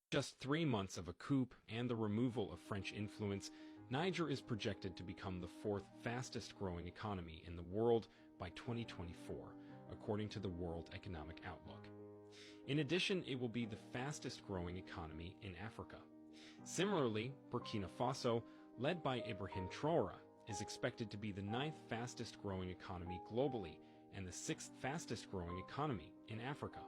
Just 3 months of a coup and the removal of French influence, Niger is projected to become the fourth fastest growing economy in the world by 2024, according to the World Economic Outlook. In addition, it will be the fastest growing economy in Africa. Similarly, Burkina Faso, led by Ibrahim Traoré, is expected to be the ninth fastest growing economy globally and the sixth fastest growing economy in Africa.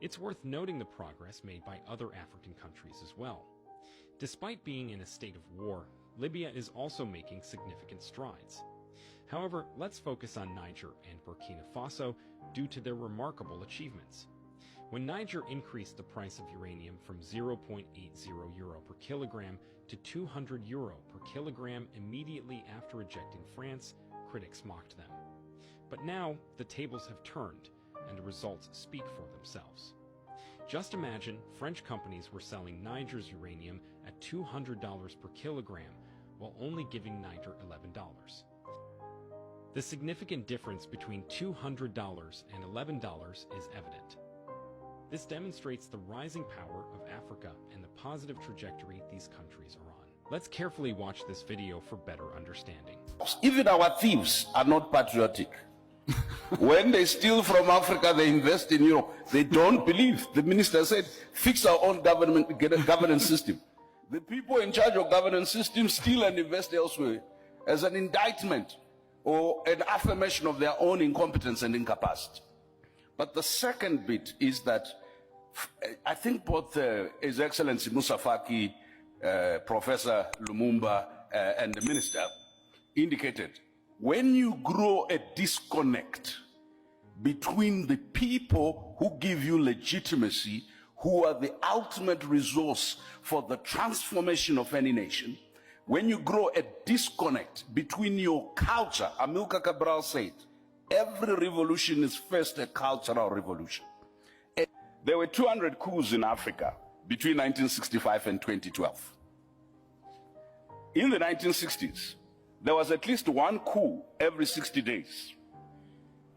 It's worth noting the progress made by other African countries as well. Despite being in a state of war, Libya is also making significant strides. However, let's focus on Niger and Burkina Faso due to their remarkable achievements. When Niger increased the price of uranium from 0.80 euro per kilogram to 200 euro per kilogram immediately after ejecting France, critics mocked them. But now, the tables have turned, and the results speak for themselves. Just imagine French companies were selling Niger's uranium at $200 per kilogram, while only giving Niger $11. The significant difference between $200 and $11 is evident. This demonstrates the rising power of Africa and the positive trajectory these countries are on. Let's carefully watch this video for better understanding. Even our thieves are not patriotic. When they steal from Africa, they invest in Europe. They don't believe. The minister said, fix our own governance system. The people in charge of governance system steal and invest elsewhere as an indictment or an affirmation of their own incompetence and incapacity. But the second bit is that I think both His Excellency Moussa Faki, Professor Lumumba, and the minister indicated, when you grow a disconnect between the people who give you legitimacy, who are the ultimate resource for the transformation of any nation, when you grow a disconnect between your culture, Amilcar Cabral said, every revolution is first a cultural revolution. There were 200 coups in Africa between 1965 and 2012. In the 1960s, there was at least one coup every 60 days.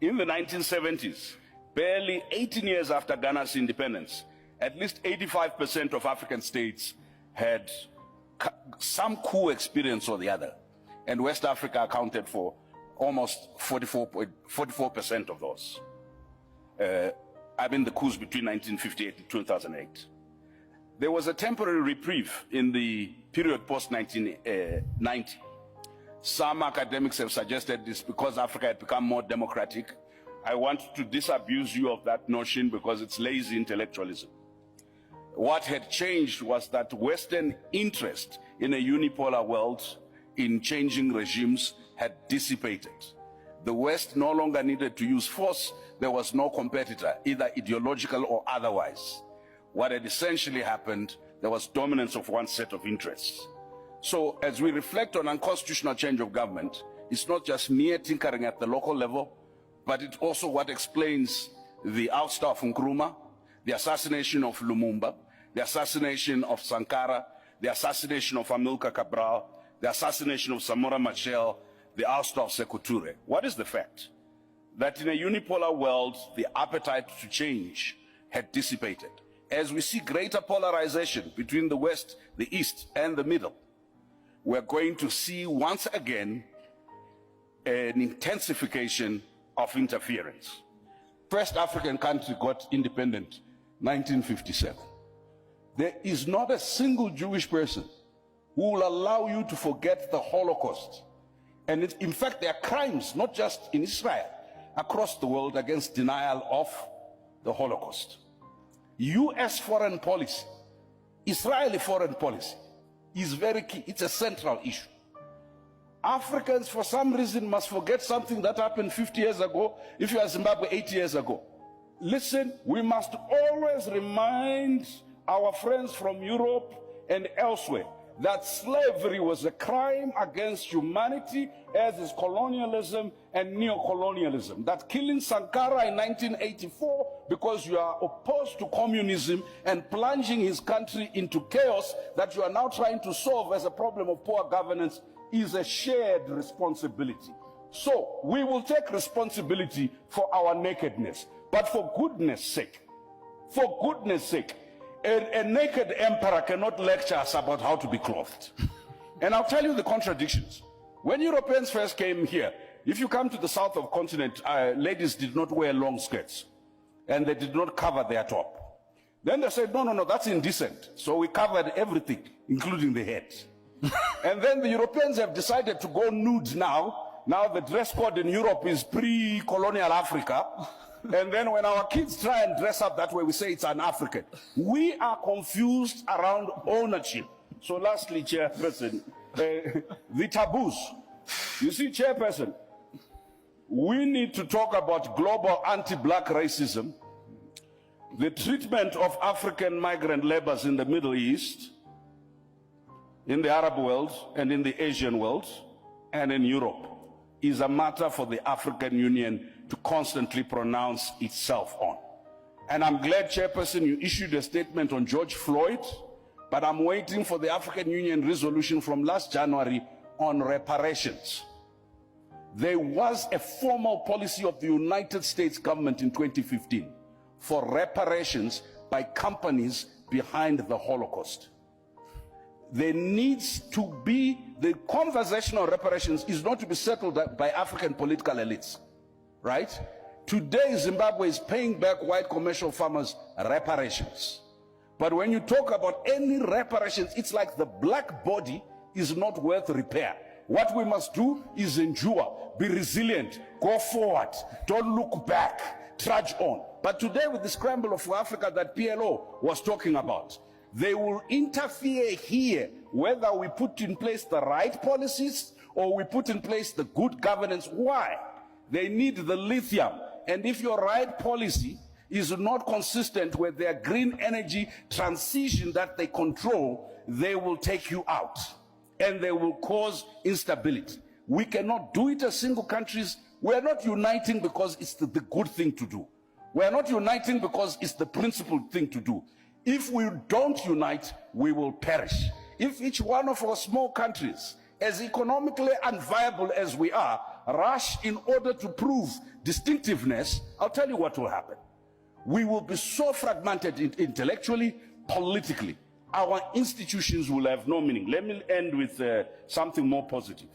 In the 1970s, barely 18 years after Ghana's independence, at least 85% of African states had some coup experience or the other. And West Africa accounted for almost 44% of those. The coups between 1958 and 2008. There was a temporary reprieve in the period post-1990. Some academics have suggested this because Africa had become more democratic. I want to disabuse you of that notion because it's lazy intellectualism. What had changed was that Western interest in a unipolar world, in changing regimes, had dissipated. The West no longer needed to use force. There was no competitor, either ideological or otherwise. What had essentially happened, there was dominance of one set of interests. So as we reflect on unconstitutional change of government, it's not just mere tinkering at the local level, but it's also what explains the ouster of Nkrumah, the assassination of Lumumba, the assassination of Sankara, the assassination of Amilcar Cabral, the assassination of Samora Machel, the ouster of Sékou Touré. What is the fact? That in a unipolar world, the appetite to change had dissipated. As we see greater polarization between the West, the East, and the Middle, we're going to see once again an intensification of interference. First African country got independent 1957. There is not a single Jewish person who will allow you to forget the Holocaust. And in fact, there are crimes, not just in Israel, across the world against denial of the Holocaust. US foreign policy, Israeli foreign policy is very key. It's a central issue. Africans, for some reason, must forget something that happened 50 years ago, if you are Zimbabwe 80 years ago. Listen, we must always remind our friends from Europe and elsewhere that slavery was a crime against humanity, as is colonialism and neocolonialism. That killing Sankara in 1984 because you are opposed to communism and plunging his country into chaos that you are now trying to solve as a problem of poor governance is a shared responsibility. So we will take responsibility for our nakedness, but for goodness sake, A naked emperor cannot lecture us about how to be clothed. And I'll tell you the contradictions. When Europeans first came here, if you come to the south of the continent, ladies did not wear long skirts and they did not cover their top. Then they said, no, that's indecent. So we covered everything, including the head. And then the Europeans have decided to go nude now. Now the dress code in Europe is pre-colonial Africa. And then when our kids try and dress up that way, we say it's an African. We are confused around ownership. So lastly, Chairperson, the taboos. You see, Chairperson, we need to talk about global anti-black racism, the treatment of African migrant laborers in the Middle East, in the Arab world, and in the Asian world, and in Europe, is a matter for the African Union to constantly pronounce itself on. And I'm glad, Chairperson, you issued a statement on George Floyd, but I'm waiting for the African Union resolution from last January on reparations. There was a formal policy of the United States government in 2015 for reparations by companies behind the Holocaust. There needs to be, the conversation on reparations is not to be settled by African political elites, right? Today, Zimbabwe is paying back white commercial farmers reparations. But when you talk about any reparations, it's like the black body is not worth repair. What we must do is endure, be resilient, go forward, don't look back, trudge on. But today with the scramble of Africa that PLO was talking about, they will interfere here whether we put in place the right policies or we put in place the good governance. Why? They need the lithium. And if your right policy is not consistent with their green energy transition that they control, they will take you out and they will cause instability. We cannot do it as single countries. We're not uniting because it's the good thing to do. We're not uniting because it's the principled thing to do. If we don't unite, we will perish. If each one of our small countries, as economically unviable as we are, rush in order to prove distinctiveness, I'll tell you what will happen. We will be so fragmented intellectually, politically. Our institutions will have no meaning. Let me end with something more positive.